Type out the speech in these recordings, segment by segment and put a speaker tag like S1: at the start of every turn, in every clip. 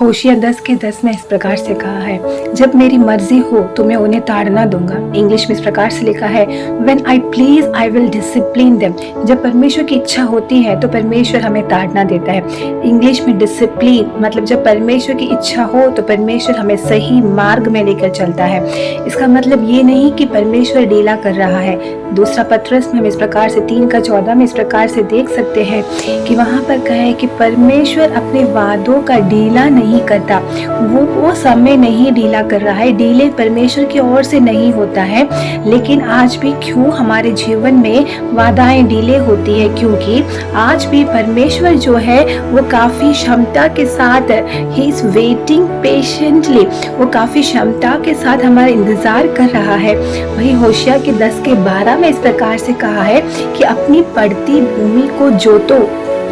S1: होशियार 10 के 10 में इस प्रकार से कहा है, जब मेरी मर्जी हो तो मैं उन्हें ताड़ना दूंगा। इंग्लिश में इस प्रकार से लिखा है, when I please I will discipline them. जब परमेश्वर की इच्छा होती है तो परमेश्वर हमें ताड़ना देता है। इंग्लिश में डिसिप्लिन मतलब जब परमेश्वर की इच्छा हो तो परमेश्वर हमें सही मार्ग में लेकर चलता है। इसका मतलब ये नहीं कि परमेश्वर ढीला कर रहा है। दूसरा पत्रस में हम इस प्रकार से 3:14 में इस प्रकार से देख सकते हैं कि वहां पर कहा है कि परमेश्वर अपने वादों का ढीला नहीं करता। वो समय नहीं ढीला कर रहा है, ढीले परमेश्वर की ओर से नहीं होता है। लेकिन आज भी क्यों हमारे जीवन में वादाएं ढीले होती है? क्योंकि आज भी परमेश्वर जो है वो काफी क्षमता के साथ, ही इज वेटिंग पेशेंटली, वो काफी क्षमता के साथ हमारा इंतजार कर रहा है। वही होशियार के 10:12 में इस प्रकार से कहा है कि अपनी पड़ती भूमि को जोतो।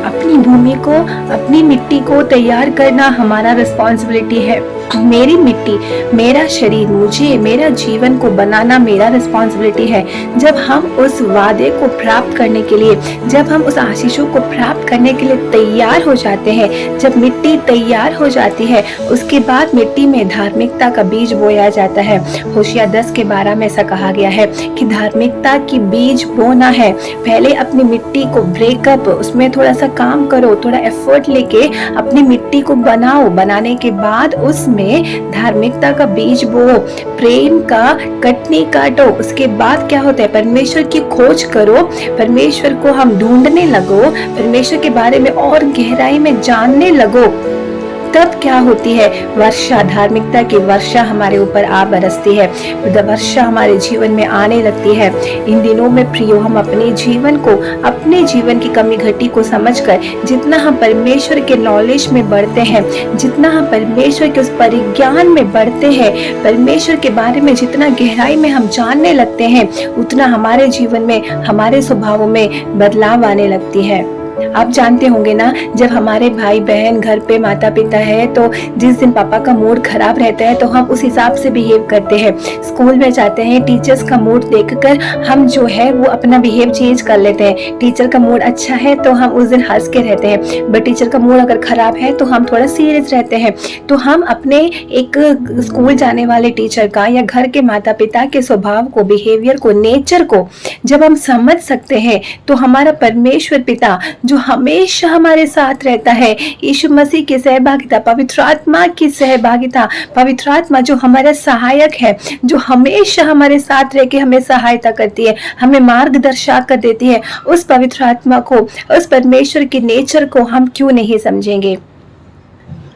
S1: अपनी भूमि को, अपनी मिट्टी को तैयार करना हमारा रिस्पॉन्सिबिलिटी है। मेरी मिट्टी, मेरा शरीर, मुझे, मेरा जीवन को बनाना मेरा रिस्पॉन्सिबिलिटी है। जब हम उस वादे को प्राप्त करने के लिए, जब हम उस आशीषों को प्राप्त करने के लिए तैयार हो जाते हैं, जब मिट्टी तैयार हो जाती है, उसके बाद मिट्टी में धार्मिकता का बीज बोया जाता है। होशियार 10:12 में ऐसा कहा गया है कि धार्मिकता की बीज बोना है। पहले अपनी मिट्टी को ब्रेकअप, उसमें थोड़ा सा काम करो, थोड़ा एफर्ट लेके अपनी मिट्टी को बनाओ। बनाने के बाद उसमें धार्मिकता का बीज बो, प्रेम का कटनी काटो। उसके बाद क्या होता है? परमेश्वर की खोज करो, परमेश्वर को हम ढूंढने लगो, परमेश्वर के बारे में और गहराई में जानने लगो। तब क्या होती है? वर्षा, धार्मिकता की वर्षा हमारे ऊपर आ बरसती है, वर्षा हमारे जीवन में आने लगती है। इन दिनों में प्रियो, हम अपने जीवन को, अपने जीवन की कमी घटी को समझकर जितना हम परमेश्वर के नॉलेज में बढ़ते हैं, जितना हम परमेश्वर के उस परिज्ञान में बढ़ते हैं, परमेश्वर के बारे में जितना गहराई में हम जानने लगते हैं, उतना हमारे जीवन में, हमारे स्वभावों में बदलाव आने लगती है। आप जानते होंगे ना, जब हमारे भाई बहन घर पे माता पिता है तो जिस दिन पापा का मूड खराब रहता है तो हम उस हिसाब से बिहेव करते हैं। स्कूल में जाते हैं, टीचर्स का मूड देखकर हम जो है वो अपना बिहेव चेंज कर लेते हैं। टीचर का मूड अच्छा है तो हम उस दिन हंस के रहते हैं, बट टीचर का मूड अगर खराब है तो हम थोड़ा सीरियस रहते हैं। तो हम अपने एक स्कूल जाने वाले टीचर का या घर के माता पिता के स्वभाव को, बिहेवियर को, नेचर को जब हम समझ सकते हैं तो हमारा परमेश्वर पिता जो हमेशा हमारे साथ रहता है, यीशु मसीह की सहभागिता, पवित्र आत्मा की सहभागिता, पवित्र आत्मा जो हमारा सहायक है, जो हमेशा हमारे साथ रह के हमें सहायता करती है, हमें मार्गदर्शन कर देती है, उस पवित्र आत्मा को, उस परमेश्वर के नेचर को हम क्यों नहीं समझेंगे?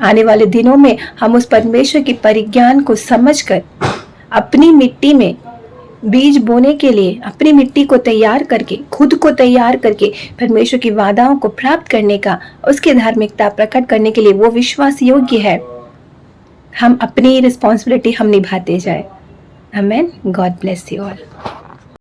S1: आने वाले दिनों में हम उस परमेश्वर की परिज्ञान को समझकर अपनी मिट्टी में बीज बोने के लिए, अपनी मिट्टी को तैयार करके, खुद को तैयार करके परमेश्वर की वादाओं को प्राप्त करने का, उसकी धार्मिकता प्रकट करने के लिए वो विश्वास योग्य है। हम अपनी रिस्पॉन्सिबिलिटी हम निभाते जाए। Amen. God bless you all.